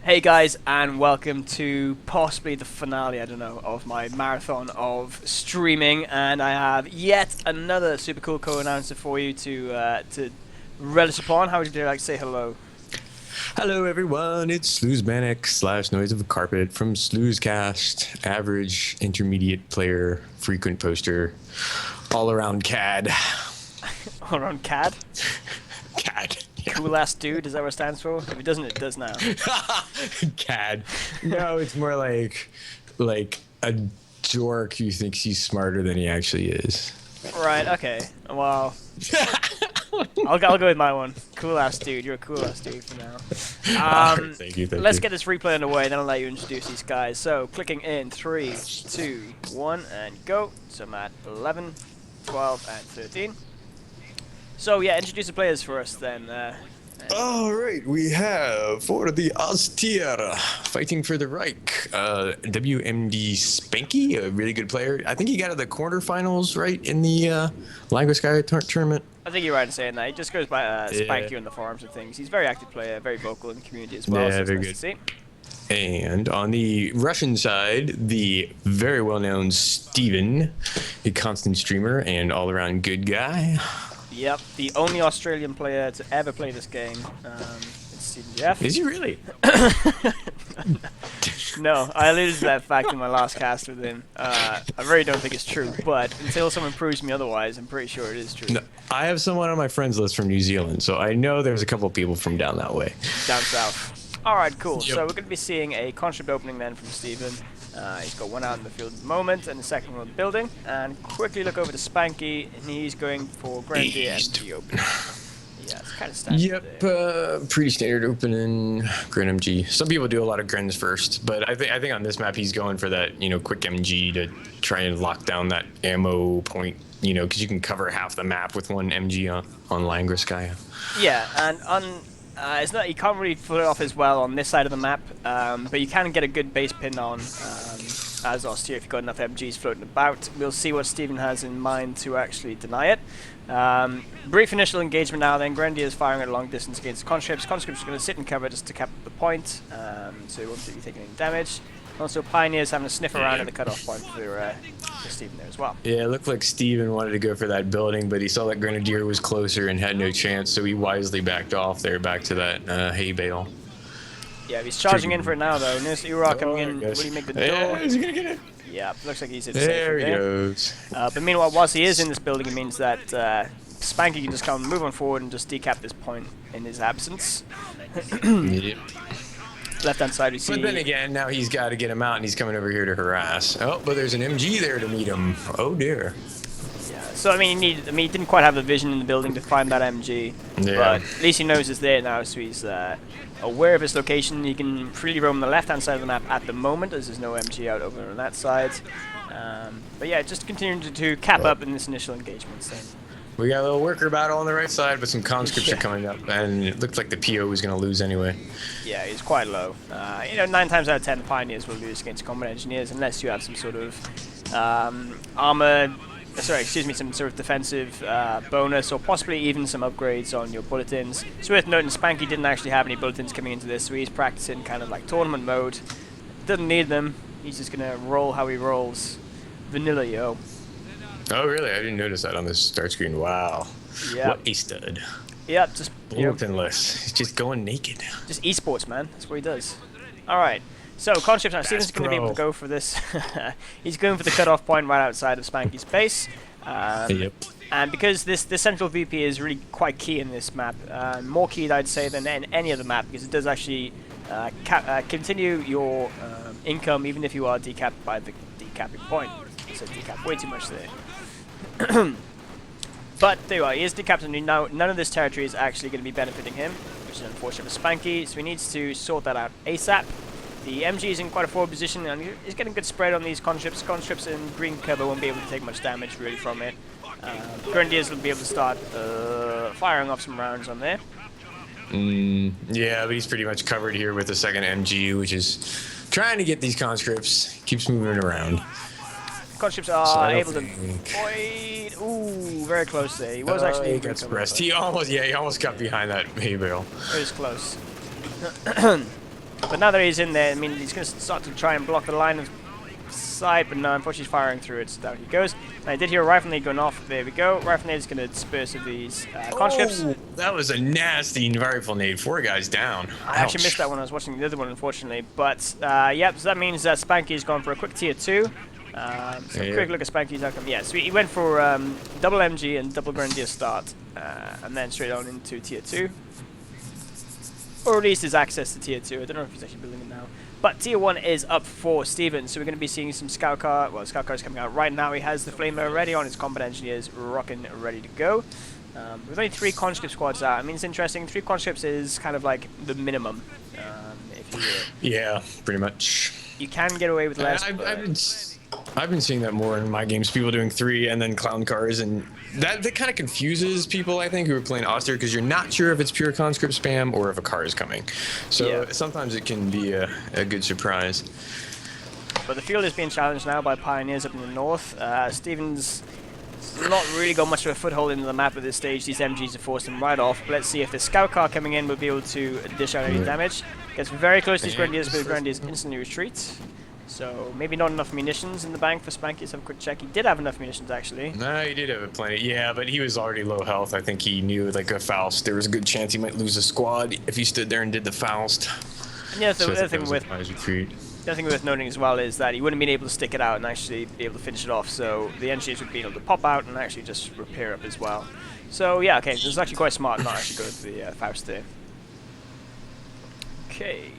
Hey guys, and welcome to possibly the finale, I don't know, of my marathon of streaming, and I have yet another super cool co-announcer for you to relish upon. How would you like to say hello? Hello everyone, it's Sleuzemanic / Noise of a Carpet from Sleuzecast, average, intermediate player, frequent poster, all around CAD. All around CAD? CAD. Yeah. Cool ass dude, is that what it stands for? If it doesn't, it does now. CAD. No, it's more like a dork who thinks he's smarter than he actually is. Right, okay. Well, I'll go with my one. Cool ass dude, you're a cool ass dude for now. Thank you. Let's get this replay underway, then I'll let you introduce these guys. So, clicking in 3, 2, 1, and go. So I'm at 11, 12, and 13. So yeah, introduce the players for us then. All right, we have for the Austere fighting for the Reich, WMD Spanky, a really good player. I think he got to the quarterfinals, right, in the Sky tournament. I think you're right in saying that. He just goes by Spanky on the forums and things. He's a very active player, very vocal in the community as well. Yeah, so very nice good. To see. And on the Russian side, the very well-known Steven, a constant streamer and all-around good guy. Yep, the only Australian player to ever play this game. It's StephennJF. Is he really? No, I alluded to that fact in my last cast with him. I really don't think it's true, but until someone proves me otherwise, I'm pretty sure it is true. No, I have someone on my friends list from New Zealand, so I know there's a couple of people from down that way. Down south. Alright, cool. Yep. So we're going to be seeing a conscript opening then from Steven. He's got one out in the field at the moment, and the second one in the building. And quickly look over to Spanky, and he's going for Grenadier MG opening. Yeah, it's kind of standard. Yep, pretty standard opening Gren MG. Some people do a lot of Grens first, but I think on this map he's going for that, quick MG to try and lock down that ammo point, because you can cover half the map with one MG on Sky. Yeah, and on it's not, you can't really pull it off as well on this side of the map, but you can get a good base pin on as Austere if you've got enough MGs floating about. We'll see what Steven has in mind to actually deny it. Brief initial engagement now then. Grenadier is firing at a long distance against conscripts. Conscripts are going to sit and cover just to cap the point, so he won't be taking any damage. Also, Pioneer's having a sniff around at the cutoff point for Steven there as well. Yeah, it looked like Steven wanted to go for that building, but he saw that Grenadier was closer and had no chance, so he wisely backed off there back to that hay bale. Yeah, he's charging in for it now, though. Notice Ura coming in. Will he make the door? Yeah, is he going to get it? Yeah, looks like he's in There safe he there. goes. But meanwhile, whilst he is in this building, it means that Spanky can just come move on forward and just decap this point in his absence. Yep. Left-hand side, we see... But then again, now he's got to get him out, and he's coming over here to harass. Oh, but there's an MG there to meet him. Oh, dear. Yeah, so, I mean, he didn't quite have the vision in the building to find that MG. Yeah. But at least he knows it's there now, so he's aware of his location. He can freely roam the left-hand side of the map at the moment, as there's no MG out over on that side. But yeah, just continuing to cap up in this initial engagement. So. We got a little worker battle on the right side, but some conscripts are coming up, and it looked like the PO was going to lose anyway. Yeah, he's quite low. 9 times out of 10, the Pioneers will lose against combat engineers unless you have some sort of some sort of defensive bonus, or possibly even some upgrades on your bulletins. It's worth noting Spanky didn't actually have any bulletins coming into this, so he's practicing kind of like tournament mode. Doesn't need them. He's just gonna roll how he rolls. Vanilla, yo. Oh, really? I didn't notice that on the start screen. Wow. Yeah. What a stud. Yep, just Bulletinless. He's just going naked. just esports, man. That's what he does. All right. So conscripts now. Steven's going to be able to go for this. He's going for the cutoff point right outside of Spanky's base. Yep. And because this central VP is really quite key in this map, more key I'd say than any other map, because it does actually continue your income even if you are decapped by the decapping point. So decap way too much there. But there you are, he is decapped, and now none of this territory is actually going to be benefiting him, which is unfortunate for Spanky, so he needs to sort that out ASAP. The MG is in quite a forward position, and he's getting good spread on these conscripts. Conscripts in green cover won't be able to take much damage really from it. Grenadiers will be able to start firing off some rounds on there. Yeah, but he's pretty much covered here with the second MG, which is trying to get these conscripts. Keeps moving around. Conscripts are able to avoid. Ooh, very close there. He was actually. He got suppressed. He almost got behind that hay bale. It was close. But now that he's in there, I mean, he's going to start to try and block the line of sight, but no, unfortunately he's firing through it, so down he goes. And I did hear a rifle nade going off. There we go. Rifle nade is going to disperse of these conscripts. Oh, that was a nasty rifle nade. 4 guys down. I actually missed that one. I was watching the other one, unfortunately. But, yep, so that means that Spanky's gone for a quick tier 2. So quick look at Spanky's outcome. Yeah, so he went for double MG and double Grenadier start, and then straight on into tier 2. Or at least his access to tier 2. I don't know if he's actually building it now. But tier 1 is up for Stephen, so we're going to be seeing some scout car. Well, scout cars coming out right now. He has the flamer ready on his combat engineers, rocking, ready to go. With only 3 conscript squads out, I mean, it's interesting. 3 conscripts is kind of like the minimum, if you will. Yeah, pretty much. You can get away with less. I've been seeing that more in my games. People doing 3 and then clown cars, and that kind of confuses people, I think, who are playing Austere, because you're not sure if it's pure conscript spam or if a car is coming. So sometimes it can be a good surprise. But the field is being challenged now by Pioneers up in the north. Stephen's not really got much of a foothold into the map at this stage. These MGs have forced him right off. But let's see if the scout car coming in will be able to dish out any damage. Gets very close to these Grenadiers, but the Grenadiers instantly retreat. So maybe not enough munitions in the bank for Spanky. Let's have a quick check. He did have enough munitions, actually. No, he did have plenty. Yeah, but he was already low health. I think he knew, like a Faust, there was a good chance he might lose a squad if he stood there and did the Faust. Yeah, so the other thing worth noting as well is that he wouldn't have been able to stick it out and actually be able to finish it off. So the engineers would be able to pop out and actually just repair up as well. So yeah, okay, this is actually quite smart not actually go with the Faust there. Okay.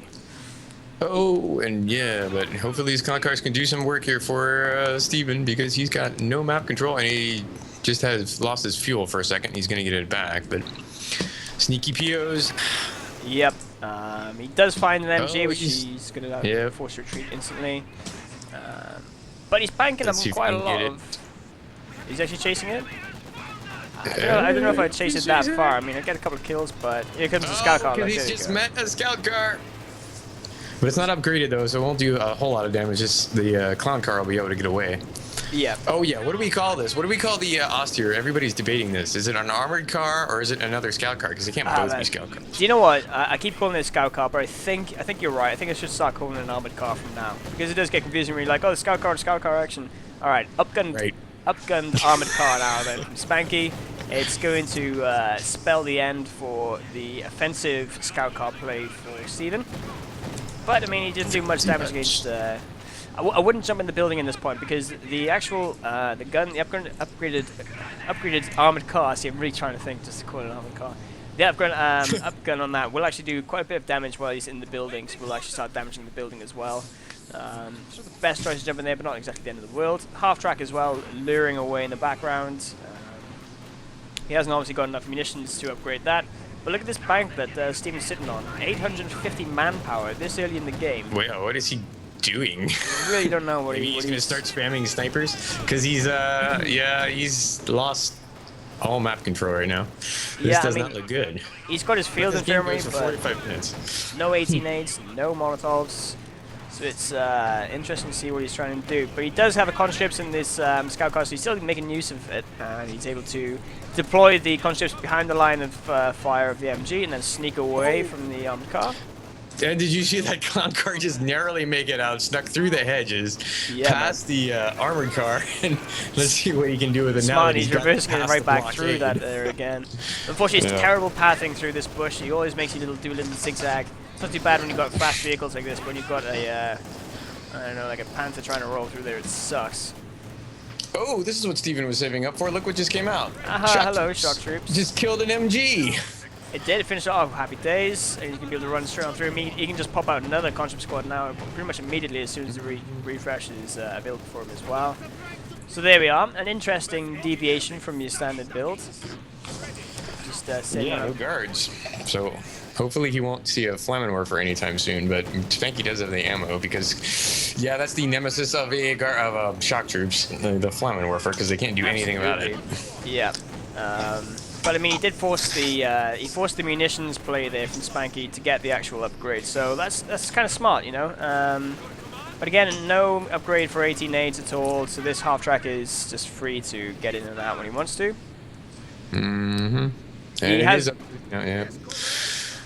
Oh, and yeah, but hopefully these con cars can do some work here for Stephen, because he's got no map control and he just has lost his fuel for a second. He's going to get it back, but sneaky POs. Yep. He does find an MG, which he's going to force retreat instantly. But he's banking up quite a lot of... He's actually chasing it? I don't know if I'd chase it that far. I mean, I get a couple of kills, but here comes the scout car. He's just met a scout car. But it's not upgraded though, so it won't do a whole lot of damage. Just the clown car will be able to get away. Yeah. Oh yeah, what do we call this? What do we call the Austere? Everybody's debating this. Is it an armored car or is it another scout car? Because they can't both be scout cars. Do you know what? I keep calling it a scout car, but I think you're right. I think I should start calling it an armored car from now, because it does get confusing when you're like, oh, the scout car action. All right, upgunned armored car now then from Spanky. It's going to spell the end for the offensive scout car play for Stephen. But I mean, he didn't do much damage against. I wouldn't jump in the building in this point, because the actual the upgraded armored car. See, I'm really trying to think just to call it an armored car. The upgun on that will actually do quite a bit of damage while he's in the building, so we'll actually start damaging the building as well. Sort of the best choice to jump in there, but not exactly the end of the world. Half track as well, luring away in the background. He hasn't obviously got enough munitions to upgrade that. But look at this bank that Stephen's sitting on. 850 manpower this early in the game. Wait, what is he doing? I really don't know what he's gonna start spamming snipers, because he's he's lost all map control right now. This does not look good. He's got his field infirmary, for 45 minutes. No 18 nades, no Molotovs. So it's interesting to see what he's trying to do. But he does have a conscripts in this scout car, so he's still making use of it, and he's able to deploy the conscripts behind the line of fire of the MG and then sneak away from the armored car. And did you see that clown car just narrowly make it out, snuck through the hedges, past the armored car, and let's see what he can do with it now. He's reversing it right back through that there again. Unfortunately, it's terrible pathing through this bush. He always makes you do a little zigzag. It's not too bad when you've got fast vehicles like this, but when you've got a, I don't know, like a Panther trying to roll through there, it sucks. Oh, this is what Stephen was saving up for. Look what just came out. Hello, shock troops. Just killed an MG. It did finish it off. Happy days. And he's going to be able to run straight on through. He can just pop out another conscript squad now, pretty much immediately as soon as the refresh is available for him as well. So there we are. An interesting deviation from your standard build. Just no guards. So hopefully he won't see a Flammenwerfer anytime soon, but Spanky does have the ammo, because that's the nemesis of shock troops, the Flammenwerfer, because they can't do anything about it. Yeah. But I mean, he did force the munitions play there from Spanky to get the actual upgrade, so that's kind of smart, you know. But again, no upgrade for 18 nades at all, so this half track is just free to get in and out when he wants to. Mm-hmm. He has.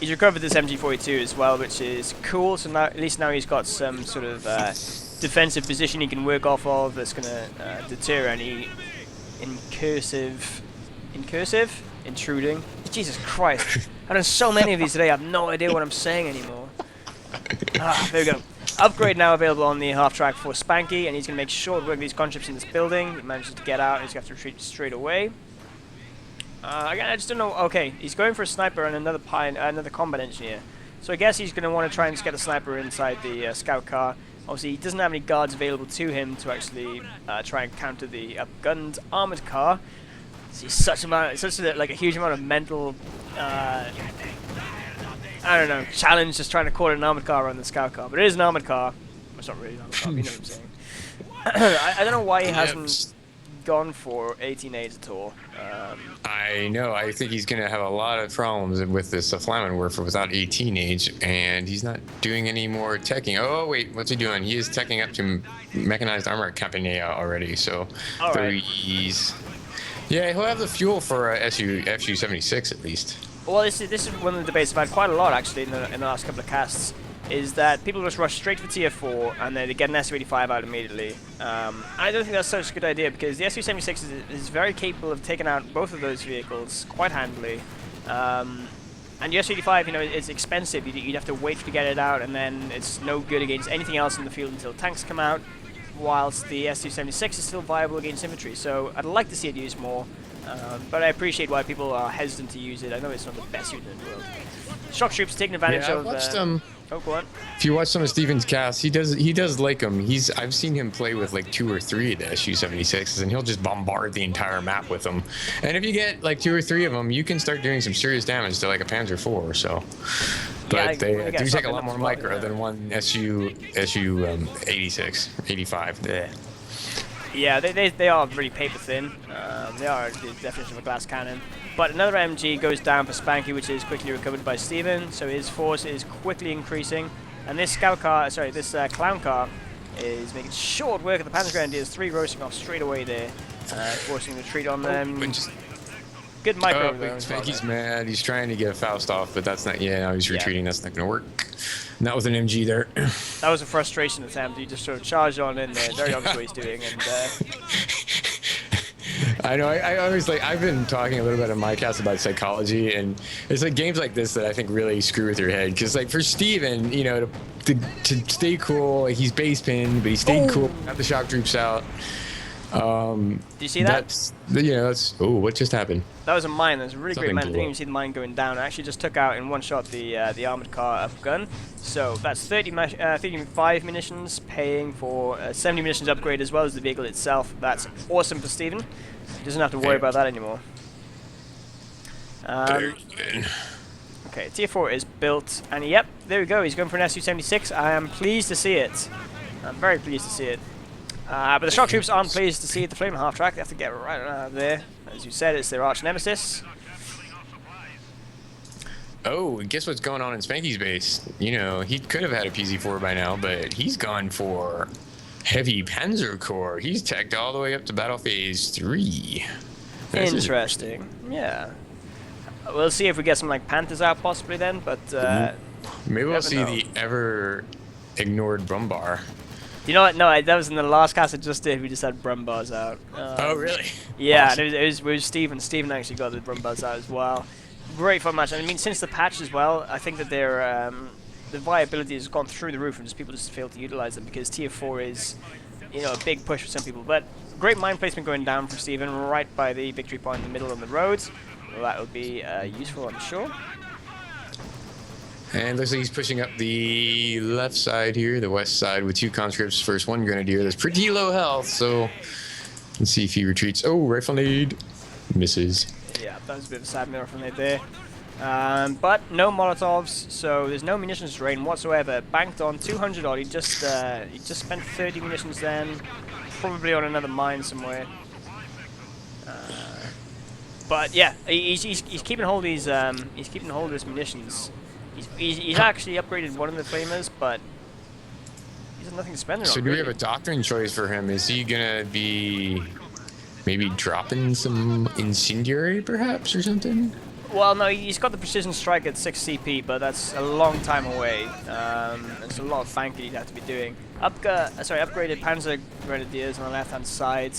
He's recovered this MG42 as well, which is cool. So now, at least now he's got some sort of defensive position he can work off of that's going to deter any intruding. Jesus Christ! I've done so many of these today. I have no idea what I'm saying anymore. There we go. Upgrade now available on the half track for Spanky, and he's going to make short work of these conscripts in this building. He manages to get out. He's going to have to retreat straight away. Again, I just don't know. Okay, he's going for a sniper and another combat engineer. So I guess he's going to want to try and just get a sniper inside the scout car. Obviously, he doesn't have any guards available to him to actually try and counter the upgunned armored car. So he's such a huge amount of mental, I don't know, challenge just trying to corner an armored car around the scout car. But it is an armored car. It's not really an armored car, but you know what I'm saying. I don't know why he hasn't gone for 18-8 at all. I know. I think he's going to have a lot of problems with this Flamen Warfare without 18 age, and he's not doing any more teching. Oh, wait, what's he doing? He is teching up to Mechanized Armor Company already, so he's... Yeah, he'll have the fuel for FU-76 at least. Well, this is one of the debates I've had quite a lot, actually, in the last couple of casts, is that people just rush straight for Tier 4 and then they get an SU-85 out immediately. I don't think that's such a good idea because the SU-76 is very capable of taking out both of those vehicles quite handily. And the SU-85, you know, it's expensive. You'd have to wait to get it out, and then it's no good against anything else in the field until tanks come out, whilst the SU-76 is still viable against infantry. So I'd like to see it used more, but I appreciate why people are hesitant to use it. I know it's not the best unit in the world. Shock troops taking advantage of... Oh, go on. If you watch some of Steven's casts, he does like them. I've seen him play with like 2 or 3 of the SU-76s, and he'll just bombard the entire map with them. And if you get like 2 or 3 of them, you can start doing some serious damage to like a Panzer IV or so. But they do take a lot more micro than one SU-86, 85. Yeah, they are really paper thin. They are the definition of a glass cannon. But another MG goes down for Spanky, which is quickly recovered by Steven. So his force is quickly increasing. And this clown car is making short work of the Panzer Grenadiers. 3 roasting off straight away there, forcing a retreat on them. Good micro though. Spanky's mad. He's trying to get a Faust off, but that's not. Yeah, now he's retreating. That's not going to work. Not with an MG there. That was a frustration attempt. He just sort of charged on in there. Very obvious what he's doing. And I know. I always like. I've been talking a little bit on my cast about psychology, and it's like games like this that I think really screw with your head. Because like for Steven, you know, to stay cool, like he's base pinned, but he stayed cool. Got the shock troops out. Did you see that? That's what just happened? That was a mine. There's a really great mine. I didn't even see the mine going down. I actually just took out in one shot the armored car up gun. So that's 35 munitions, paying for 70 munitions upgrade as well as the vehicle itself. That's awesome for Steven. He doesn't have to worry about that anymore. Okay, Tier 4 is built, and yep, there we go. He's going for an SU-76. I am pleased to see it. I'm very pleased to see it. But the shock troops aren't pleased to see the Flamen half track. They have to get right there. As you said, it's their arch nemesis. Oh, guess what's going on in Spanky's base? You know, he could have had a PZ-4 by now, but he's gone for heavy Panzer Corps. He's teched all the way up to Battle Phase 3. Interesting. Yeah. We'll see if we get some like Panthers out possibly then, but maybe we'll see the ever ignored Brumbar. You know what? No, that was in the last cast I just did. We just had Brumbars out. Oh, really? Yeah, awesome. And it was Steven. Steven actually got the Brumbars out as well. Great fun match. I mean, since the patch as well, I think that their the viability has gone through the roof, and people just fail to utilize them because Tier 4 is, you know, a big push for some people. But great mine placement going down for Steven, right by the victory point in the middle of the road. Well, that will be useful, I'm sure. And looks like he's pushing up the left side here, the west side, with 2 conscripts. First 1 grenadier. That's pretty low health, so let's see if he retreats. Oh, rifle nade. Misses. Yeah, that was a bit of a sad rifle nade there. But no Molotovs, so there's no munitions drain whatsoever. Banked on 200 odd. He just spent 30 munitions then, probably on another mine somewhere. But yeah, he's keeping hold of these munitions. He's actually upgraded one of the flamers, but he has nothing to spend it on. So do we have a doctrine choice for him? Is he gonna be maybe dropping some incendiary, perhaps, or something? Well, no, he's got the precision strike at 6 CP, but that's a long time away. There's a lot of flanking he'd have to be doing. Upgraded Panzer Grenadiers on the left-hand side.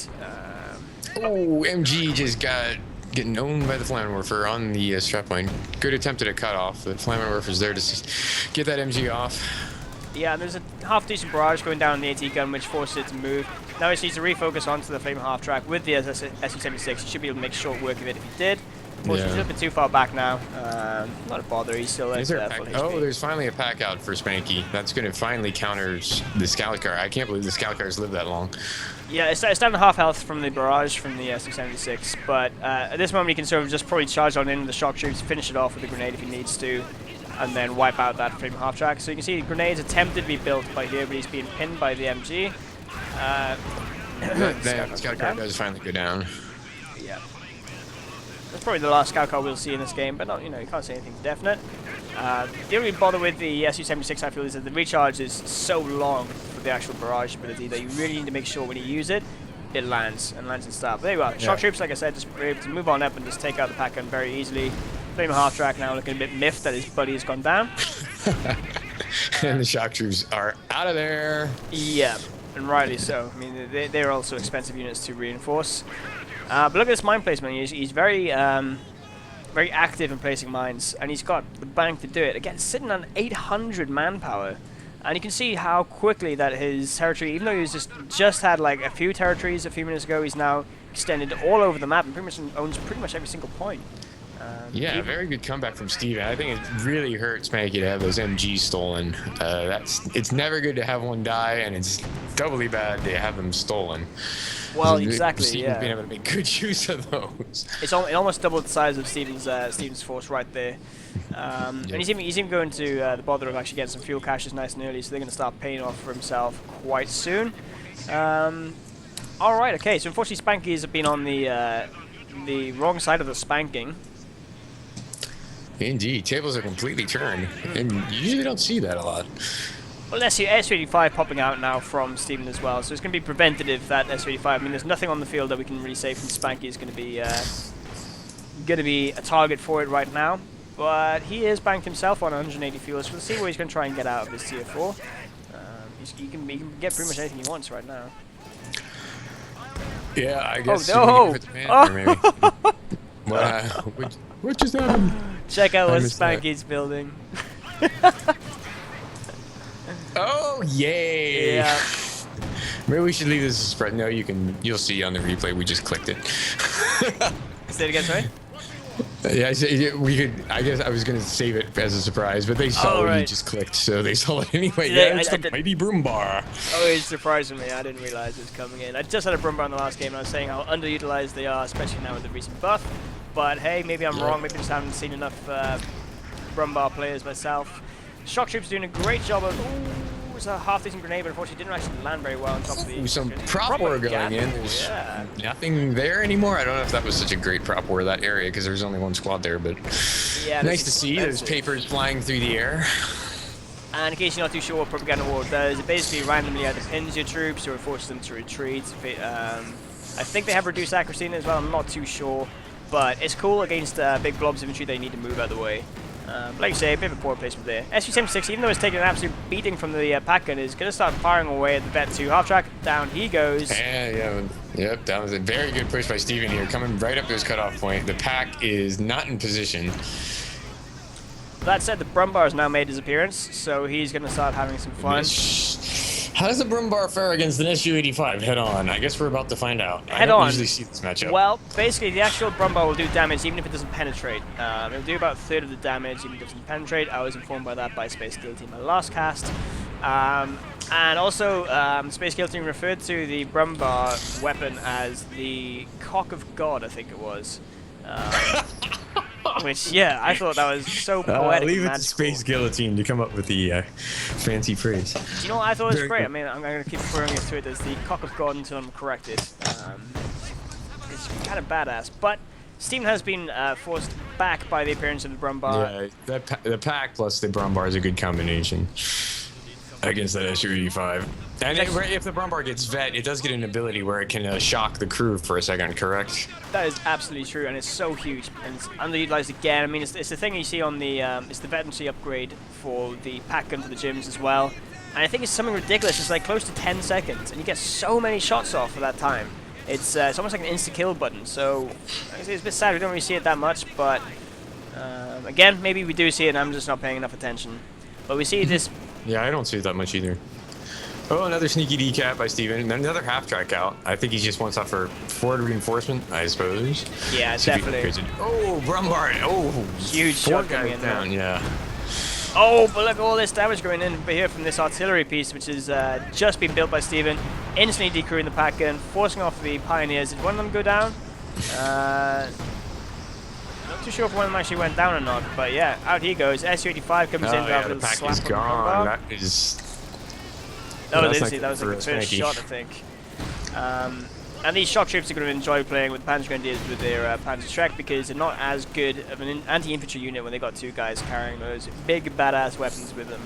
Oh, MG just getting owned by the Flammenwerfer on the strap line. Good attempt at a cutoff. The Flammenwerfer's there to get that MG off. Yeah, there's a half-decent barrage going down on the AT gun, which forces it to move. Now he needs to refocus onto the flaming half-track with the SU-76. He should be able to make short work of it if he did. Unfortunately, he's a little bit too far back now. Not a bother, he's still at full HP. Oh, there's finally a pack out for Spanky. That's going to finally counter the Scout Car. I can't believe the Scout Cars lived that long. Yeah, it's down to half health from the barrage from the SU-76, but at this moment he can sort of just probably charge on in the shock troops, finish it off with a grenade if he needs to, and then wipe out that flaming half-track. So you can see the grenades attempted to be built by here, but he's being pinned by the MG. Scout Car does finally go down. Yeah. That's probably the last Scout Car we'll see in this game, but not, you can't say anything definite. The only bother with the SU-76 I feel is that the recharge is so long for the actual barrage ability that you really need to make sure when you use it, it lands in style. But there you are. Shock troops, like I said, just were able to move on up and just take out the pack gun very easily. Flaming half-track now looking a bit miffed that his buddy has gone down. And the shock troops are out of there. Yeah, and rightly so. I mean, they're also expensive units to reinforce. But look at this mine placement. He's very very active in placing mines, and he's got the bank to do it. Again, sitting on 800 manpower, and you can see how quickly that his territory, even though he's just had like a few territories a few minutes ago, he's now extended all over the map and pretty much owns pretty much every single point. Yeah, very good comeback from Steven. I think it really hurt Spanky to have those MGs stolen. It's never good to have one die, and it's doubly bad to have them stolen. Well, exactly. Steven's been able to make good use of those. It almost doubled the size of Steven's force right there. And he's even going to the bother of actually getting some fuel caches nice and early, so they're going to start paying off for himself quite soon. All right, okay. So unfortunately, Spanky's have been on the wrong side of the spanking. Indeed, tables are completely turned, and you usually don't see that a lot. Well, SU-85 popping out now from Steven as well, so it's going to be preventative, that SU-85. I mean, there's nothing on the field that we can really say from Spanky is going to be a target for it right now. But he is banked himself on 180 fuel, so we'll see what he's going to try and get out of his tier 4. He can get pretty much anything he wants right now. Yeah, I guess. Oh, no! What just happened? Check out what Spanky's building. Oh, yay! Yeah. Maybe we should leave this as a spread. No, you'll see on the replay. We just clicked it. Say it again, sorry? Yeah, we could. I guess I was gonna save it as a surprise, but they saw what you just clicked, so they saw it anyway. Yeah, it's the mighty broom bar. Oh, it's surprising me. I didn't realize it was coming in. I just had a broom bar in the last game, and I was saying how underutilized they are, especially now with the recent buff. But hey, maybe I'm wrong. Maybe I just haven't seen enough broom bar players myself. Shock troops doing a great job of. Ooh, it's a half-decent grenade, but unfortunately didn't actually land very well on top of the. Some prop war going in. There's nothing there anymore. I don't know if that was such a great prop war, that area, because there's only one squad there. But nice to see. There's papers flying through the air. And in case you're not too sure what propaganda war does, it basically randomly either pins your troops or forces them to retreat. I think they have reduced accuracy in it as well. I'm not too sure, but it's cool against big blobs of infantry. They need to move out of the way. But like you say, a bit of a poor placement there. SU-76, even though it's taking an absolute beating from the pack gun, is going to start firing away at the Vet 2 half track. Down he goes. Yep, that was a very good push by Steven here, coming right up to his cutoff point. The pack is not in position. That said, the Brumbar has now made his appearance, so he's going to start having some fun. How does the Brumbar fare against an SU-85 head-on? I guess we're about to find out. I don't usually see this matchup. Well, basically, the actual Brumbar will do damage even if it doesn't penetrate. It'll do about a third of the damage even if it doesn't penetrate. I was informed by that by Space Kill Team in my last cast. And also, Space Kill Team referred to the Brumbar weapon as the Cock of God, I think it was. Which, yeah, I thought that was so poetic. Leave it to Space Guillotine to come up with the fancy phrase. Do you know what I thought was great? I mean, I'm going to keep referring to it as the Cock of God until I'm corrected. It's kind of badass. But Steven has been forced back by the appearance of the Brumbar. Yeah, the pack plus the Brumbar is a good combination. against that SU-85. And if the Brumbar gets vet, it does get an ability where it can shock the crew for a second, correct? That is absolutely true, and it's so huge, and it's underutilized again. I mean, it's the thing you see on the, it's the veterancy upgrade for the pack gun for the gyms as well. And I think it's something ridiculous. It's like close to 10 seconds, and you get so many shots off for that time. It's almost like an insta-kill button, so it's a bit sad we don't really see it that much, but again, maybe we do see it and I'm just not paying enough attention. But we see this... Yeah, I don't see it that much either. Oh, another sneaky decap by Steven, and then another half-track out. I think he just wants that for forward reinforcement, I suppose. Yeah, definitely. Oh, Brumbar! Oh, huge shot coming in down, yeah. Oh, but look at all this damage going in here from this artillery piece, which has just been built by Steven. Instantly decrewing the pack gun, forcing off the Pioneers. Did one of them go down? Not too sure if one of them actually went down or not, but yeah, out he goes. SU-85 comes in. Yeah, the pack is gone. That is... No, that was like the first shot, I think. And these shock troops are going to enjoy playing with Panzer Grenadiers with their Panzer Schreck because they're not as good of an anti-infantry unit when they got two guys carrying those big badass weapons with them.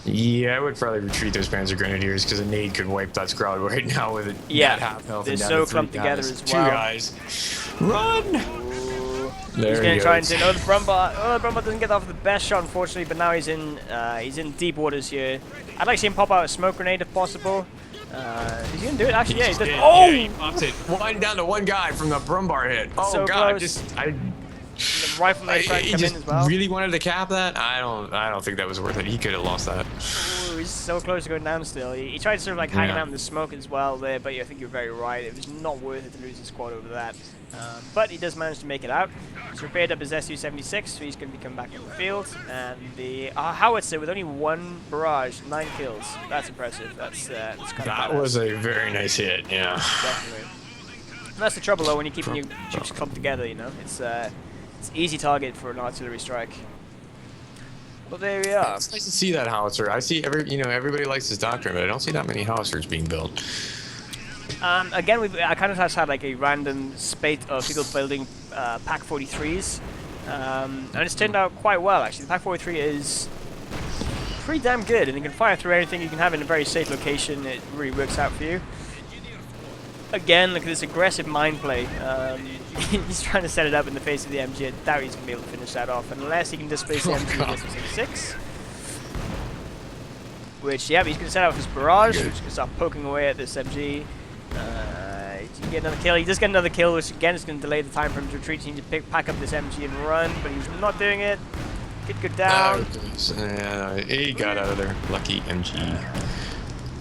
Yeah, I would probably retreat those Panzer Grenadiers because a nade could wipe that squad right now with it. Yeah, half health they're and down so to clumped together as well. Two guys. Run! There he's going to try and take. Oh, the Brumbar. Oh, the Brumbar doesn't get off the best shot, unfortunately, but now he's in deep waters here. I'd like to see him pop out a smoke grenade if possible. He's gonna do it. Actually, yeah, he did. Oh! Yeah, he popped it. One down to one guy from the Brumbar hit. Oh so god, close. The rifleman tried to come in as well. Really wanted to cap that. I don't think that was worth it. He could have lost that. Ooh, he's so close to going down still. He tried to sort of like hanging out in the smoke as well there, but yeah, I think you're very right. It was not worth it to lose his squad over that. But he does manage to make it out. He's repaired up his SU-76, so he's going to be coming back in the field. And the howitzer with only one barrage, 9 kills. That's impressive. That's kind of that was a very nice hit. Yeah. Definitely. And that's the trouble though when you're keeping your troops clumped together. You know, it's easy target for an artillery strike. But there we are. It's nice to see that howitzer. I see everybody likes his doctrine, but I don't see that many howitzers being built. Again, I kind of just had like a random spate of people building Pak 43s, and it's turned out quite well actually. The Pak 43 is pretty damn good, and you can fire through anything you can have in a very safe location. It really works out for you. Again, look at this aggressive mind play. He's trying to set it up in the face of the MG. I doubt he's going to be able to finish that off unless he can displace the MG with SU-76. Which, yeah, he's going to set out his barrage, which is going to start poking away at this MG. He can get another kill. He does get another kill, which again is going to delay the time for him to retreat. He needs to pack up this MG and run, but he's not doing it. Could go down. He got out of there. Lucky MG.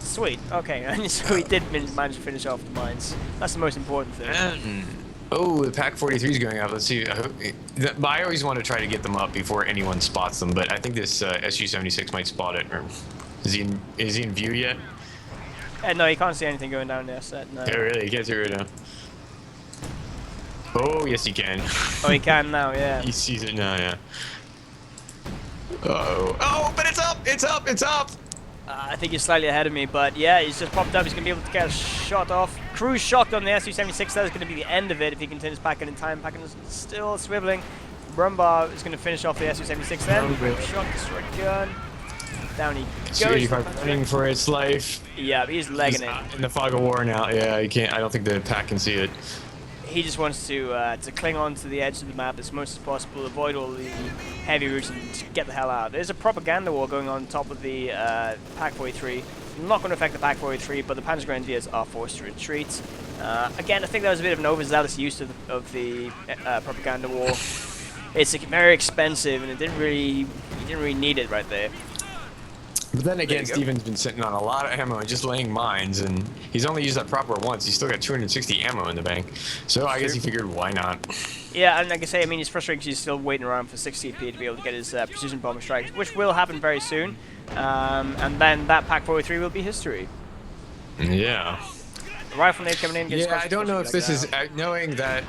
Sweet. Okay, and so he did manage to finish off the mines. That's the most important thing. Oh, the Pak 43 is going up. Let's see. I always want to try to get them up before anyone spots them, but I think this SU-76 might spot it. Or is he in view yet? No, you can't see anything going down there. So no. Oh, really? You can't see it right now. Oh, yes, he can. Oh, he can now. Yeah. He sees it now. Yeah. Oh, but it's up! It's up! It's up! I think he's slightly ahead of me, but yeah, he's just popped up. He's going to be able to get a shot off. Crew's shocked on the SU-76. That is going to be the end of it if he continues packing in time. Packing is still swiveling. Brumbar is going to finish off the SU-76 then. Shot, destroyed gun. Down he goes. Running for its life. Yeah, but he's legging it. In the fog of war now. Yeah, you can't. I don't think the pack can see it. He just wants to cling on to the edge of the map as much as possible, avoid all the heavy routes, and get the hell out. There's a propaganda war going on top of the Pak 43. Not going to affect the Pak 43, but the Panzer Grenadiers are forced to retreat. Again, I think that was a bit of an overzealous use of the propaganda war. It's very expensive, and he didn't really need it right there. But then again, Steven's been sitting on a lot of ammo and just laying mines, and he's only used that proper once. He's still got 260 ammo in the bank, so I guess he figured, why not? Yeah, and like I say, I mean, it's frustrating because he's still waiting around for 6 CP to be able to get his precision bomber strikes, which will happen very soon, and then that Pak 43 will be history. Yeah. The rifle nade coming in. Yeah, I don't know if this is knowing that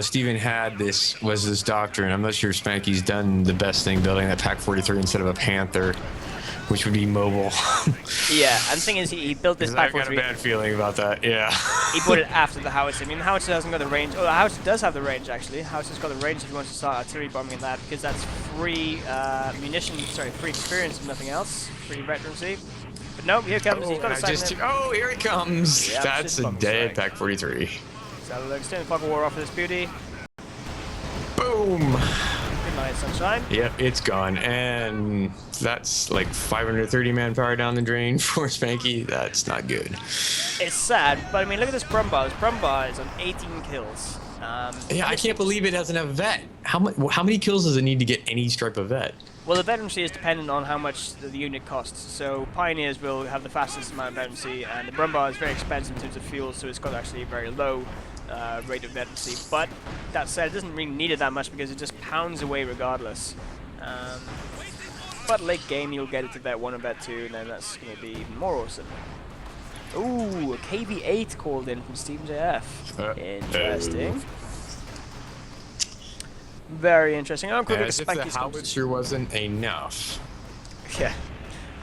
Steven had this doctrine. I'm not sure if Spanky's done the best thing building that Pak 43 instead of a Panther, which would be mobile. Yeah, and the thing is, he built this Pak 43. I've got a bad feeling about that, yeah. He put it after the howitzer. I mean, the howitzer hasn't got the range. Oh, the howitzer does have the range, actually. The howitzer's got the range if he wants to start artillery bombing in that, because that's free free experience if nothing else, free veterancy. But no, here comes, he's got a sight. Oh, here he comes. Yep, that's a dead pack 43. So we'll extend the fog of war off of this beauty. Boom. Good night, sunshine. Yep, it's gone. And that's like 530 manpower down the drain for Spanky. That's not good. It's sad, but I mean, look at this Brumbar. This Brumbar is on 18 kills. Yeah, I can't believe it doesn't have vet. How many kills does it need to get any stripe of vet? Well, the veterancy is dependent on how much the unit costs. So Pioneers will have the fastest amount of veterancy, and the Brumbar is very expensive in terms of fuel, so it's got actually a very low rate of veterancy. But that said, it doesn't really need it that much because it just pounds away regardless. But late game, you'll get it to vet 1 and vet 2, and then that's going to be even more awesome. Ooh, a KV8 called in from StephennJF. Interesting. Very interesting. I'm quick As if the howitzer wasn't enough. Yeah.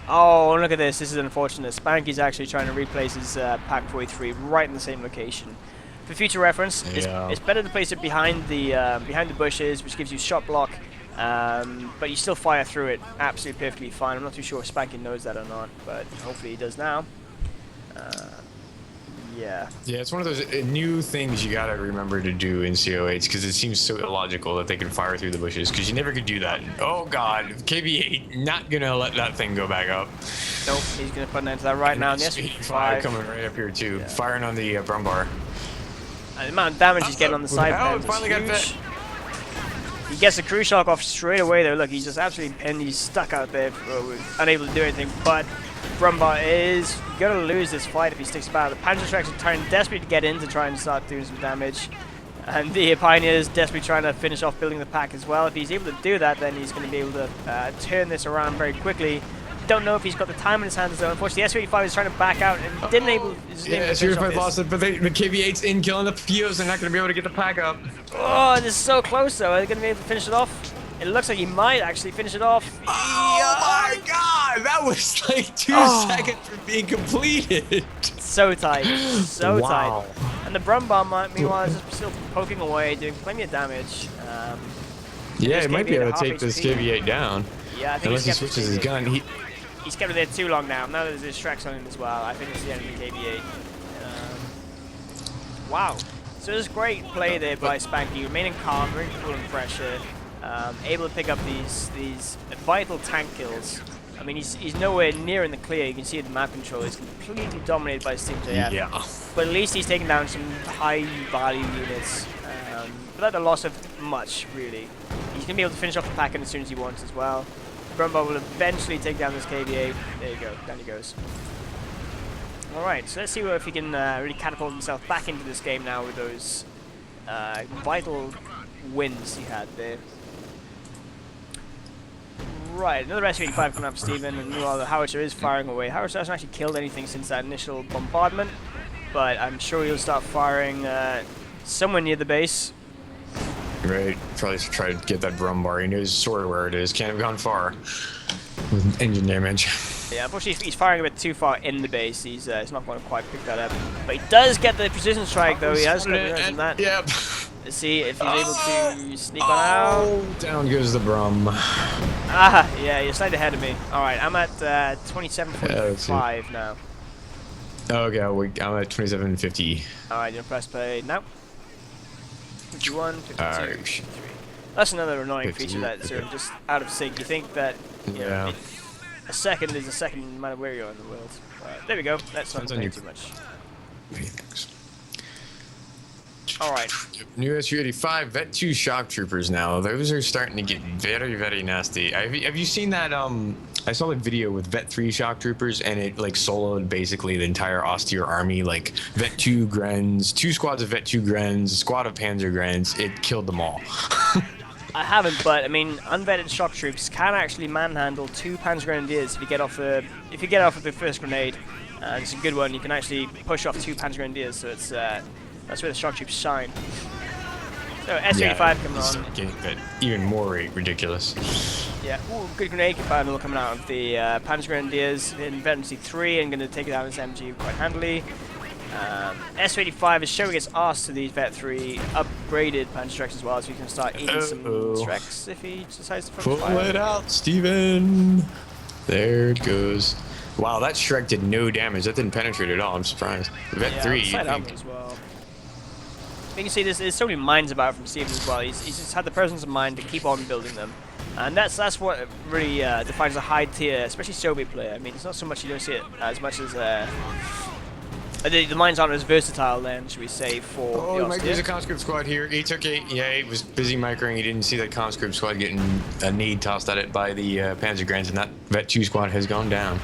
Oh, look at this. This is unfortunate. Spanky's actually trying to replace his Pack 43 right in the same location. For future reference, it's better to place it behind the bushes, which gives you shot block, but you still fire through it absolutely perfectly fine. I'm not too sure if Spanky knows that or not, but hopefully he does now. Yeah. Yeah, it's one of those new things you gotta remember to do in COH because it seems so illogical that they can fire through the bushes because you never could do that. Oh god, KV8 not gonna let that thing go back up. Nope, he's gonna put an end to that right now. And the S5 coming right up here too, firing on the Brumbar. And the amount of damage he's getting on the side bends is huge. He gets the crew shock off straight away there. Look, he's just absolutely pinned. He's stuck out there, unable to do anything. But Brumbar is going to lose this fight if he sticks about. The Panzerschrecks are trying desperately to get in to try and start doing some damage. And the Pioneers desperately trying to finish off building the pack as well. If he's able to do that, then he's going to be able to turn this around very quickly. Don't know if he's got the time in his hands though. Unfortunately, the S-35 is trying to back out and didn't able. Yeah, S-35 lost it, but the KV8's in killing the POs. They're not going to be able to get the pack up. Oh, this is so close though. Are they going to be able to finish it off? It looks like he might actually finish it off. Oh my god! That was like 2 seconds from being completed. So tight. So tight. And the Brumbar, meanwhile, is just still poking away, doing plenty of damage. Yeah, he might be able to take this KV8 down. Yeah, I think unless he switches his gun. He's kept it there too long now. Now there's his Shreks on him as well. I think it's the end of the KV8. Wow. So this is great play there by Spanky, remaining calm, very cool and pressure. Able to pick up these vital tank kills. I mean, he's nowhere near in the clear. You can see the map control is completely dominated by StephennJF. Yeah. But at least he's taking down some high-value units without the loss of much, really. He's going to be able to finish off the pack as soon as he wants as well. Brumbar will eventually take down this KV8. There you go. Down he goes. Alright, so let's see if he can really catapult himself back into this game now with those vital wins he had there. Right, another S-85 coming up, Stephen, and meanwhile the Howitzer is firing away. Howitzer hasn't actually killed anything since that initial bombardment, but I'm sure he'll start firing somewhere near the base. Right, probably try to get that Brumbar. He knows sort of where it is. Can't have gone far with engine damage. Yeah, unfortunately he's firing a bit too far in the base. He's not going to quite pick that up. But he does get the precision strike though. He has got that. Yep. Let's see if he's able to sneak on out. Down goes the Brum. Ah, yeah, you're slightly ahead of me. Alright, I'm at 27.5 now. Okay, I'm at 27.50. Alright, you press play now. 51, 52, Alright. 53. That's another annoying feature that's just out of sync. You think that a second is a second no matter where you are in the world. There we go. That's not complaining too much. Alright. New SU-85 Vet 2 shock troopers now. Those are starting to get very, very nasty. Have you seen that? I saw a video with Vet 3 shock troopers and it like soloed basically the entire austere army, like Vet 2 Grens, 2 squads of Vet 2 Grens, a squad of Panzer Grens. It killed them all. I haven't, but I mean, unvetted shock troops can actually manhandle 2 Panzer Grenadiers if you get off of the first grenade. It's a good one. You can actually push off 2 Panzer Grenadiers, so it's that's where the shock troops shine. So S-85 coming on. Getting that even more ridiculous. Yeah, ooh, good grenade bundle coming out of the Panzer Grenadiers in Veterancy 3 and going to take it out with this MG quite handily. S-85 is showing its arse to these Vet 3 up upgraded Panzerstrex as well, so you can start eating some Strex if he decides to focus Pull fire. it out, Steven. There it goes. Wow, that Shrek did no damage. That didn't penetrate at all. I'm surprised. Vet 3, you side armor think? as well. You can see there's so many mines about from Steven as well. He's just had the presence of mind to keep on building them. And that's what really defines a high tier, especially Soviet player. I mean, it's not so much you don't see it as much as the mines aren't as versatile then, should we say, for Oh, the he might use a conscript squad here. He took it. Yeah, he was busy microing. He didn't see that conscript squad getting a nade tossed at it by the Panzergrens, and that Vet 2 squad has gone down.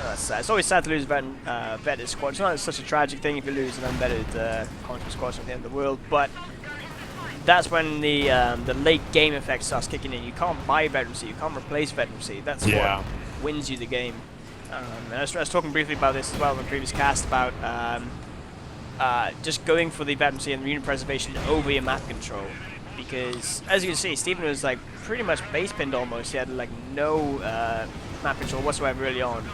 That's sad. It's always sad to lose vetted squad. It's not such a tragic thing if you lose an unvetted conscript squad at the end of the world, but that's when the late game effect starts kicking in. You can't buy veterancy, you can't replace veterancy. That's what wins you the game. And I was talking briefly about this as well in the previous cast about just going for the veterancy and unit preservation over your map control. Because as you can see, Steven was like pretty much base pinned almost. He had like no map control whatsoever early on.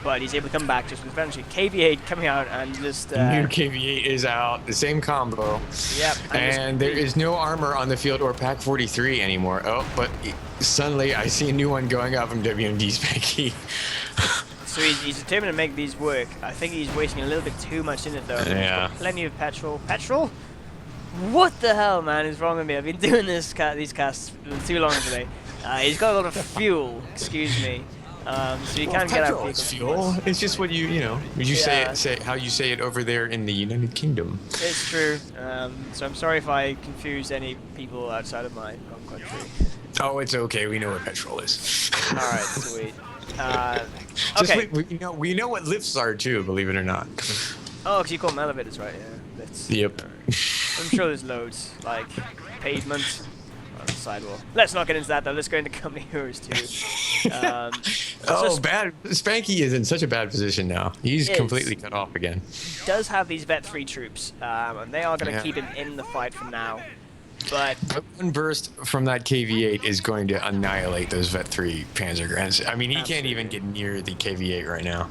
But he's able to come back just with veterancy. KV8 coming out and just... New KV8 is out. The same combo. Yep. And there is no armor on the field or Pack 43 anymore. Oh, but suddenly I see a new one going up from WMD Spanky. So he's determined to make these work. I think he's wasting a little bit too much in it though. Yeah. Plenty of petrol. Petrol? What the hell, man, is wrong with me? I've been doing these casts for too long today. He's got a lot of fuel. Excuse me. So you can't get out It's fuel. It's just what you know. Would you say how you say it over there in the United Kingdom? It's true. So I'm sorry if I confused any people outside of my home country. Oh, it's okay. We know what petrol is. All right, sweet. Okay. We know what lifts are too. Believe it or not. Oh, because you call them elevators, right? Yeah. Lifts. Yep. I'm sure there's loads, like pavement. On the sidewalk. Let's not get into that though. Let's go into company heroes too. Bad. Spanky is in such a bad position now. He's completely cut off again. He does have these Vet 3 troops, and they are going to keep him in the fight for now. But one burst from that KV8 is going to annihilate those Vet 3 Panzergrens. I mean, he can't even get near the KV8 right now.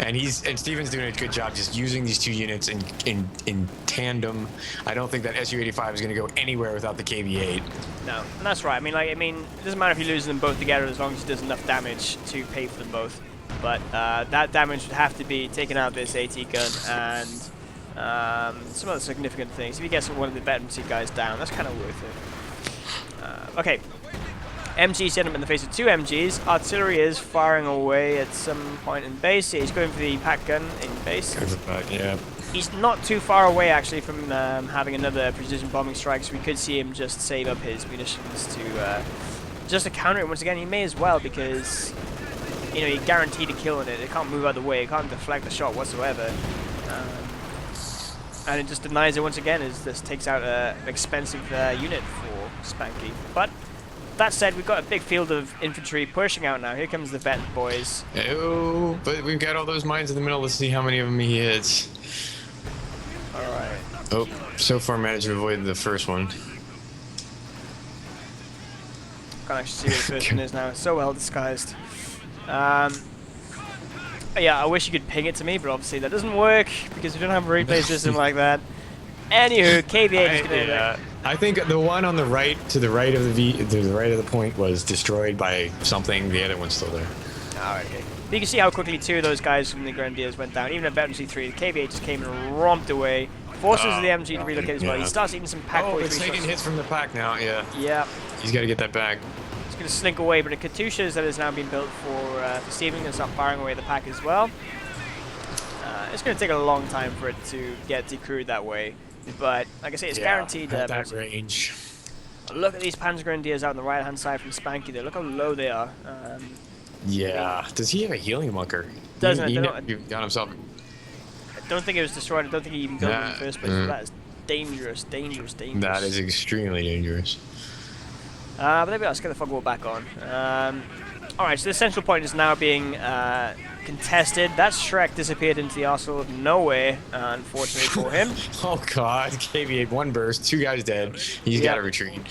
And Steven's doing a good job just using these two units in tandem. I don't think that SU-85 is going to go anywhere without the KV-8. No, and that's right. I mean, it doesn't matter if you lose them both together as long as it does enough damage to pay for them both. But that damage would have to be taken out of this AT gun and some other significant things. If you get one of the veterancy guys down, that's kind of worth it. Okay. MG set him in the face of two MGs. Artillery is firing away at some point in base. Yeah, he's going for the pack gun in base. Yeah. He's not too far away actually from having another precision bombing strike, so we could see him just save up his munitions to just to counter it once again. He may as well because you're guaranteed a kill in it. It can't move out of the way. It can't deflect the shot whatsoever. And it just denies it once again as this takes out an expensive unit for Spanky. But that said, we've got a big field of infantry pushing out now. Here comes the vet boys. Oh, but we've got all those mines in the middle. Let's see how many of them he hits. Alright. Oh, so far managed to avoid the first one. Can't actually see where the first one is now. It's so well disguised. Yeah, I wish you could ping it to me, but obviously that doesn't work because we don't have a replay system like that. Anywho, KV8 is going to... I think the one on the right, to the right of the point, was destroyed by something. The other one's still there. Alright, okay. But you can see how quickly two of those guys from the Grenadiers went down. Even at Veterancy 3, the KV8 just came and romped away. Forces the MG to relocate as well. He starts eating some pack. Oh, it's taking hits from the pack now, yeah. Yeah. He's got to get that back. He's going to slink away, but the Katyushas that has now been built for Steven going to start firing away the pack as well. It's going to take a long time for it to get decrewed that way. But, like I say, it's guaranteed. At that range. Look at these Panzer Grenadiers out on the right-hand side from Spanky there. Look how low they are. Yeah. Does he have a healing bunker? Doesn't he got himself... I don't think it was destroyed. I don't think he even built it in the first place. That is dangerous, dangerous, dangerous. That is extremely dangerous. But there we are. Let's get the fog wall back on. Alright, so the central point is now being contested. That Shrek disappeared into the arsenal of nowhere, unfortunately for him. Oh god, KV8, one burst, two guys dead. He's got to retreat.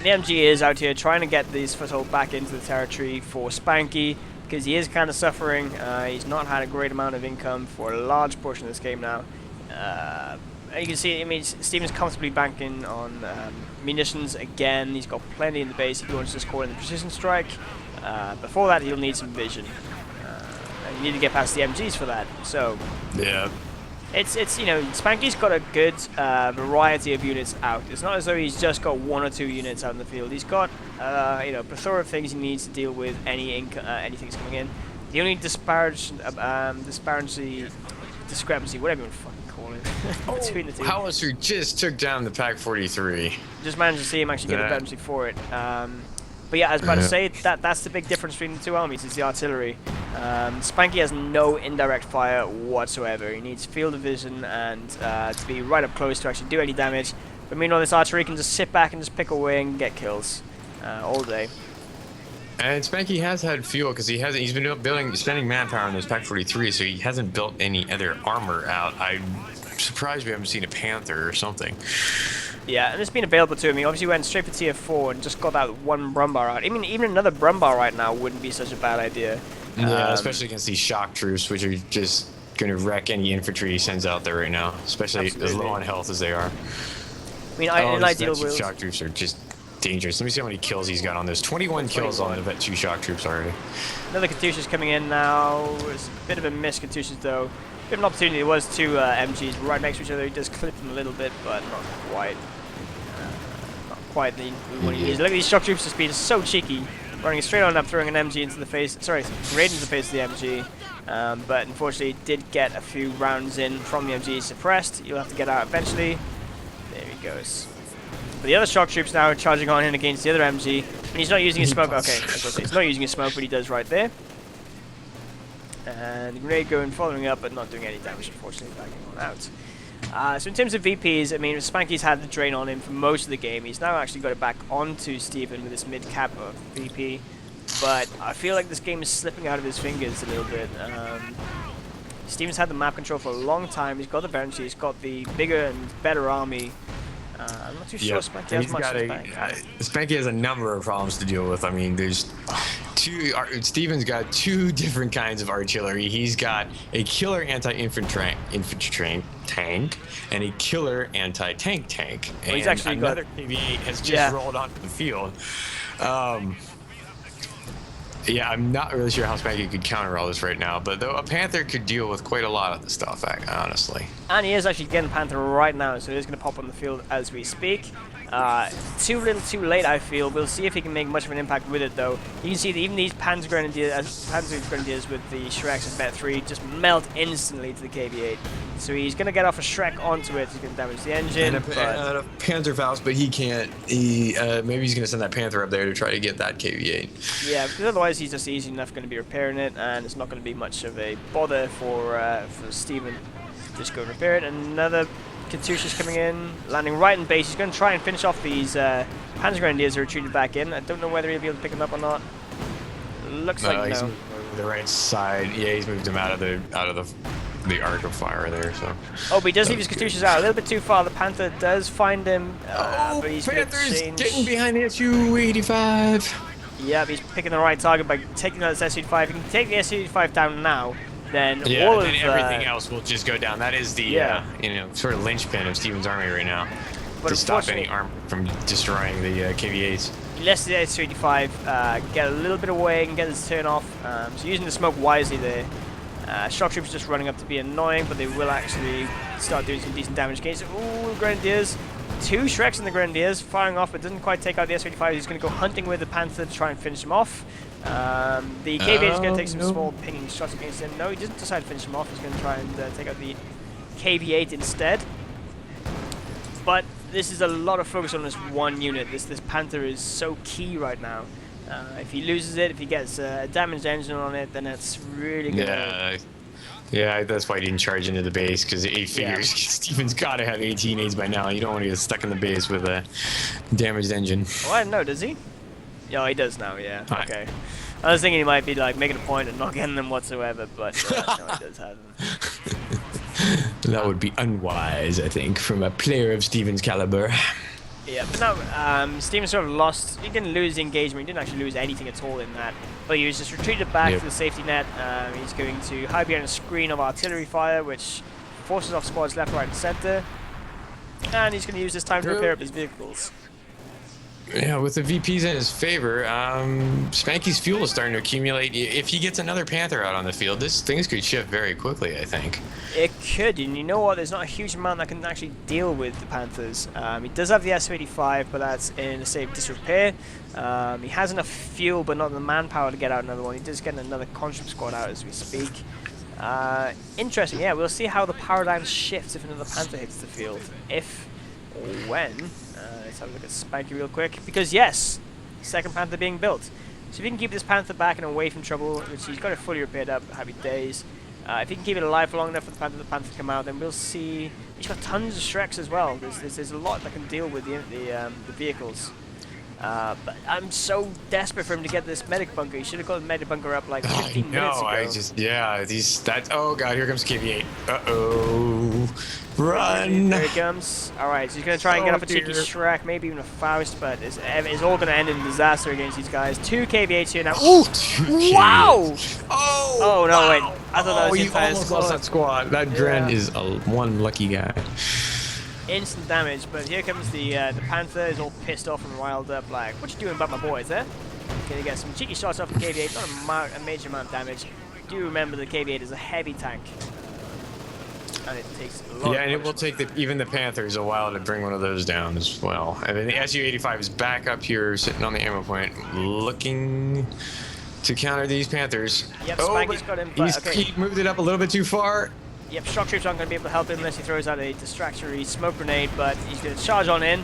The MG is out here trying to get these foothold back into the territory for Spanky, because he is kind of suffering. He's not had a great amount of income for a large portion of this game now. you can see, I mean, Steven's comfortably banking on munitions again. He's got plenty in the base if he wants to score in the precision strike. Before that, he'll need some vision. And you need to get past the MGs for that. So yeah, it's you know, Spanky's got a good variety of units out. It's not as though he's just got 1 or 2 units out in the field. He's got you know, plethora of things he needs to deal with anything that's coming in. The only disparity, discrepancy, whatever you want to fucking call it, between the two. Howitzer just took down the Pack 43. Just managed to see him actually get a penalty for it. But yeah, I was about to say that's the big difference between the two armies, is the artillery. Spanky has no indirect fire whatsoever. He needs field of vision and to be right up close to actually do any damage. But meanwhile, this artillery can just sit back and just pick away and get kills all day. And Spanky has had fuel because he's been spending manpower on those Pack 43, so he hasn't built any other armor out. I'm surprised we haven't seen a Panther or something. Yeah, and it's been available to him. He obviously went straight for tier 4 and just got that one Brumbar out. I mean, even another Brumbar right now wouldn't be such a bad idea. Yeah, especially against these shock troops, which are just going to wreck any infantry he sends out there right now, especially as low on health as they are. I mean, in an ideal world, shock troops are just dangerous. Let me see how many kills he's got on this. 21 kills on the Vet 2 shock troops already. Another Katyusha's coming in now. It's a bit of a miss, Katyusha's though. Bit of an opportunity. There was 2 MGs right next to each other. He does clip them a little bit, but not quite. Not quite the one he needs. Look at these shock troops just being so cheeky. Running straight on up, throwing an MG into the face. Sorry, grenade into the face of the MG. But unfortunately, did get a few rounds in from the MG suppressed. You'll have to get out eventually. There he goes. But the other shock troops now are charging on in against the other MG. And he's not using his smoke. Okay, he's not using his smoke, but he does right there. And the grenade going, following up, but not doing any damage, unfortunately, backing on out. So in terms of VPs, I mean, Spanky's had the drain on him for most of the game. He's now actually got it back onto Steven with this mid-cap of VP. But I feel like this game is slipping out of his fingers a little bit. Steven's had the map control for a long time. He's got the bench, he's got the bigger and better army. I'm not too sure Spanky has much as Spanky has a number of problems to deal with. I mean, there's Steven's got 2 different kinds of artillery. He's got a killer anti-infantry tank and a killer anti-tank tank. Well, he's actually another KV-8 has just rolled onto the field. Yeah, I'm not really sure how Spanky could counter all this right now, but though a Panther could deal with quite a lot of the stuff, honestly. And he is actually getting Panther right now, so he's going to pop on the field as we speak. Too little too late, I feel. We'll see if he can make much of an impact with it, though. You can see that even these Panzer Grenadiers with the Shreks and Bet 3 just melt instantly to the KV-8. So he's going to get off a Shrek onto it, he's going to damage the engine. And a Panzerfaust, but he can't. Maybe he's going to send that Panther up there to try to get that KV-8. Yeah, because otherwise he's just easy enough going to be repairing it, and it's not going to be much of a bother for Steven. Just go repair it. Another Katyusha's coming in, landing right in base. He's going to try and finish off these Panzer Grenadiers who retreated back in. I don't know whether he'll be able to pick them up or not. Looks like he's no. moved over the right side. Yeah, he's moved him out of the arc of fire there. So. Oh, but he does leave his Katyushas out a little bit too far. The Panther does find him. But he's Panther's getting behind the Su-85. Yeah, he's picking the right target by taking out this Su-85. He can take the Su-85 down now. Then yeah, all and of everything else will just go down. That is the you know, sort of linchpin of Steven's army right now, but to stop any arm from destroying the KV-8s. He lets the Su-85 get a little bit away and get his turn off. So using the smoke wisely there. Shock troops just running up to be annoying, but they will actually start doing some decent damage against it. Ooh, Grenadiers. 2 Shreks in the Grenadiers firing off, but doesn't quite take out the Su-85. He's going to go hunting with the Panther to try and finish him off. The KV-8 is going to take some small pinging shots against him. No, he doesn't decide to finish him off. He's going to try and take out the KV-8 instead. But this is a lot of focus on this one unit. This Panther is so key right now. If he loses it, if he gets a damaged engine on it, then it's really good. Yeah, that's why he didn't charge into the base, because he figures Steven's got to have 18 aids by now. You don't want to get stuck in the base with a damaged engine. Oh, I don't know, does he? Yeah, he does now, yeah. Okay. I was thinking he might be like making a point of not getting them whatsoever, but no, he does have them. That would be unwise, I think, from a player of Steven's caliber. Yeah, but no, Steven sort of lost. He didn't lose the engagement. He didn't actually lose anything at all in that. But he was just retreated back to the safety net. He's going to hide behind a screen of artillery fire, which forces off squads left, right, and center. And he's going to use this time to repair up his vehicles. Yeah, with the VPs in his favor, Spanky's fuel is starting to accumulate. If he gets another Panther out on the field, things could shift very quickly, I think. It could, and you know what? There's not a huge amount that can actually deal with the Panthers. He does have the S-85, but that's in a state of disrepair. He has enough fuel, but not the manpower to get out another one. He does get another conscript squad out as we speak. Interesting, yeah, we'll see how the paradigm shifts if another Panther hits the field. If or when. Let's have a look at Spanky real quick. Because yes, second Panther being built. So if you can keep this Panther back and away from trouble, which he's got it fully repaired up, happy days. If he can keep it alive for long enough for the Panther to come out, then we'll see. He's got tons of Shreks as well. There's a lot that can deal with the vehicles. But I'm so desperate for him to get this medic bunker. He should have got the medic bunker up like 15 minutes ago. Oh god, here comes KV8. Uh-oh. Run! There he comes. Alright, so he's going to try and get off a cheeky Shrek, maybe even a Faust, but it's all going to end in disaster against these guys. 2 KV8s here now. Ooh! Wow! Oh, no, wait. I thought that was the entire almost squad. lost that squad. That Dren is one lucky guy. Instant damage, but here comes the Panther. Is all pissed off and riled up, like, what you doing about my boys, eh? Gonna get some cheeky shots off the KV8, not a major amount of damage. Do remember the KV8 is a heavy tank. And it takes a lot. Yeah, and it will take even the Panthers a while to bring one of those down as well. And then the Su-85 is back up here, sitting on the ammo point, looking to counter these Panthers. Yep, Spanky's got him, but okay. He moved it up a little bit too far. Yep, shock troops aren't going to be able to help him unless he throws out a distractory smoke grenade, but he's going to charge on in.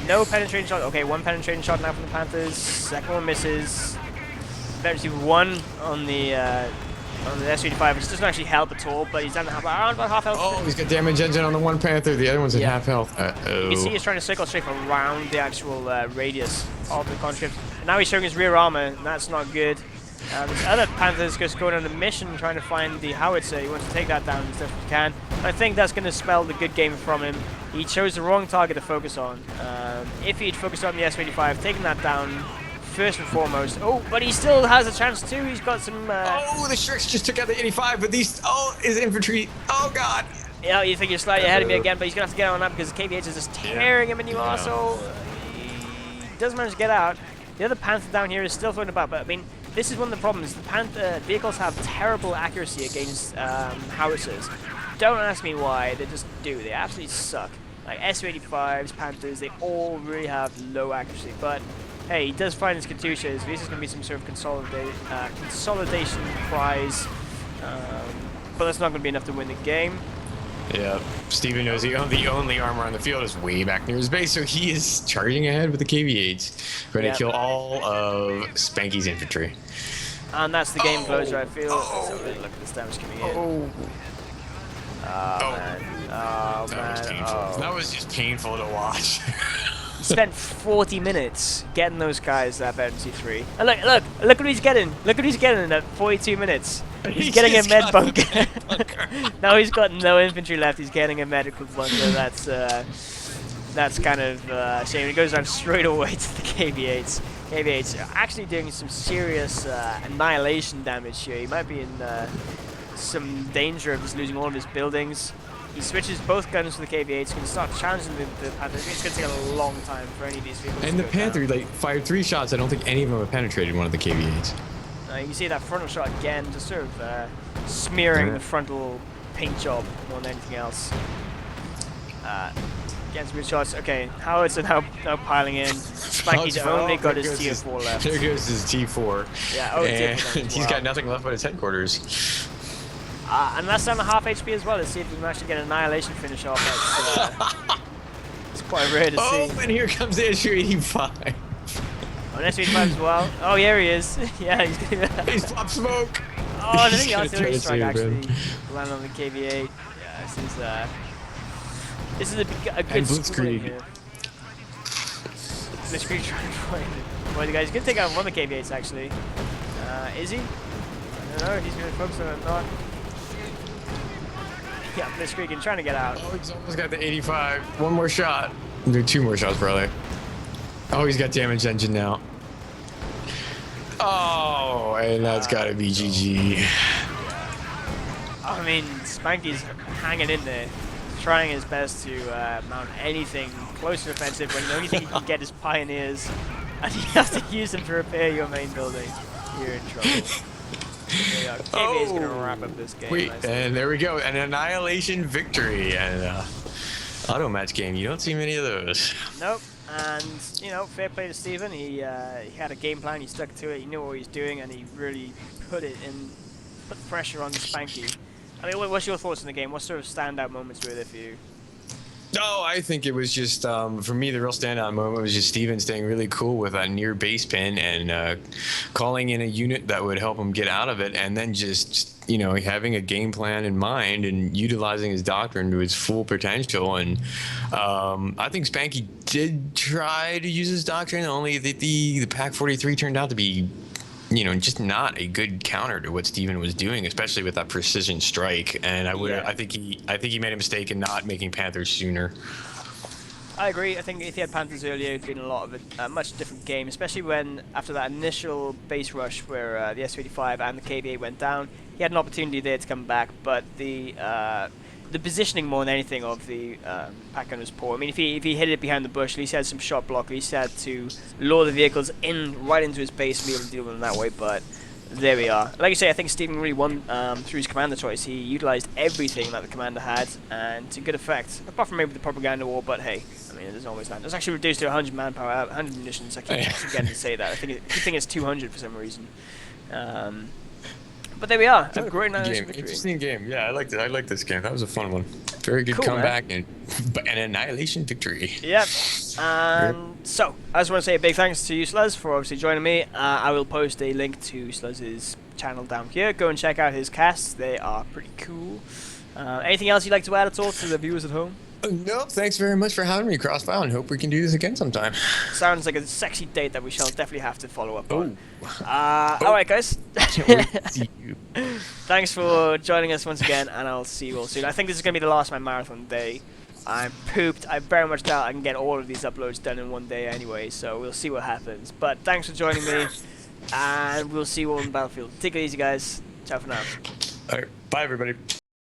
No penetrating shot. Okay, one penetrating shot now from the Panthers. Second one misses. Eventually one on the S-85, which doesn't actually help at all, but he's down around about half health. Oh, he's got damage engine on the one Panther. The other one's at half health. Uh-oh. You can see he's trying to circle strafe around the actual radius of the conscript. And now he's showing his rear armor, and that's not good. This other Panther's just going on a mission trying to find the howitzer. He wants to take that down as best as he can. I think that's going to spell the good game from him. He chose the wrong target to focus on. If he'd focused on the S-85, taking that down first and foremost. Oh, but he still has a chance too. He's got some... Oh, the Shreks just took out the 85, but these... Oh, his infantry. Oh, God. Yeah, you think you're slightly ahead of me again, but he's going to have to get on that because the KVH is just tearing him a new arsehole. He does manage to get out. The other Panther down here is still floating about, but I mean... This is one of the problems. The Panther vehicles have terrible accuracy against howitzers. Don't ask me why, they just do. They absolutely suck. Like S-85s, Panthers, they all really have low accuracy. But hey, he does find his Katyushas. This is going to be some sort of consolidation prize. But that's not going to be enough to win the game. Yeah, Steven knows the only armor on the field is way back near his base, so he is charging ahead with the KV-8s, going to kill all of Spanky's infantry. And that's the game closer, I feel. So look at this damage coming in. Oh, man. Oh, that man. was painful. That was just painful to watch. He spent 40 minutes getting those guys that MC3. And look what he's getting. Look what he's getting in that 42 minutes. He's getting a med bunker. Now he's got no infantry left. He's getting a medical bunker. That's kind of a shame. He goes down straight away to the KV-8s. KV-8s are actually doing some serious annihilation damage here. He might be in some danger of just losing all of his buildings. He switches both guns to the KV-8s. He's going to start challenging the Panther. It's going to take a long time for any of these vehicles. And the Panther fired 3 shots. I don't think any of them have penetrated one of the KV-8s. You can see that frontal shot again, just sort of smearing the frontal paint job more than anything else. Again, some good shots. Okay, Howard's now piling in. Spanky's only got his Tier 4 left. There goes his T4. Yeah, Tier 4 and he's got nothing left but his headquarters. And that's down to half HP as well. Let's see if we can actually get an annihilation finish off. It's quite rare to see. Oh, and here comes the Su-85. Oh, an S-85 as well. Oh, here he is. Yeah, he's going to... He's popped smoke. Oh, I think the artillery strike actually landed on the KV-8. Yeah, this is a good schooling here. Blitzkrieg trying to find it. Well, the guy's going to take out one of the KV-8s actually. Is he? I don't know if he's going to focus on it or not. Yeah, Blitzkrieg trying to get out. Oh, he's almost got the 85. One more shot. Do 2 more shots probably. Oh, he's got damage engine now. Oh, and that's got to be GG. I mean, Spanky's hanging in there. trying his best to mount anything close to offensive when the only thing you can get is Pioneers, and you have to use them to repair your main building. You're in trouble. KB is going to wrap up this game. Wait, nicely. and there we go. An annihilation victory. And auto match game. You don't see many of those. Nope. And, you know, fair play to Stephen. He had a game plan, he stuck to it, he knew what he was doing, and he really put pressure on Spanky. I mean, what's your thoughts on the game? What sort of standout moments were there for you? No, I think it was just, for me, the real standout moment was just Steven staying really cool with a near base pin and calling in a unit that would help him get out of it, and then just, you know, having a game plan in mind and utilizing his doctrine to its full potential. And I think Spanky did try to use his doctrine, only that the Pack 43 turned out to be, you know, just not a good counter to what Steven was doing, especially with that precision strike. And I think he made a mistake in not making Panthers sooner. I agree. I think if he had Panthers earlier, it'd been a much different game, especially when after that initial base rush where the S-55 and the KV-8 went down, he had an opportunity there to come back, but the positioning more than anything of the pack gun was poor. I mean, if he hit it behind the bush, at least he had some shot block. At least he had to lure the vehicles right into his base and be able to deal with them that way. But there we are. Like you say, I think Steven really won through his commander choice. He utilized everything that the commander had, and to good effect. Apart from maybe the propaganda war, but hey, I mean, there's always that. It was actually reduced to 100 manpower, 100 munitions. I keep forgetting to say that. I think it's 200 for some reason. But there we are. A great annihilation victory. Interesting game. Yeah, I liked it. I liked this game. That was a fun one. Very good comeback and an annihilation victory. Yep. And so, I just want to say a big thanks to you, Sluz, for obviously joining me. I will post a link to Sluz's channel down here. Go and check out his casts. They are pretty cool. Anything else you'd like to add at all to the viewers at home? No, thanks very much for having me, Crossbow, and hope we can do this again sometime. Sounds like a sexy date that we shall definitely have to follow up on. Alright, guys. See you. Thanks for joining us once again, and I'll see you all soon. I think this is going to be the last of my marathon day. I'm pooped. I very much doubt I can get all of these uploads done in one day anyway, so we'll see what happens. But thanks for joining me, and we'll see you all on the battlefield. Take it easy, guys. Ciao for now. All right. Bye, everybody.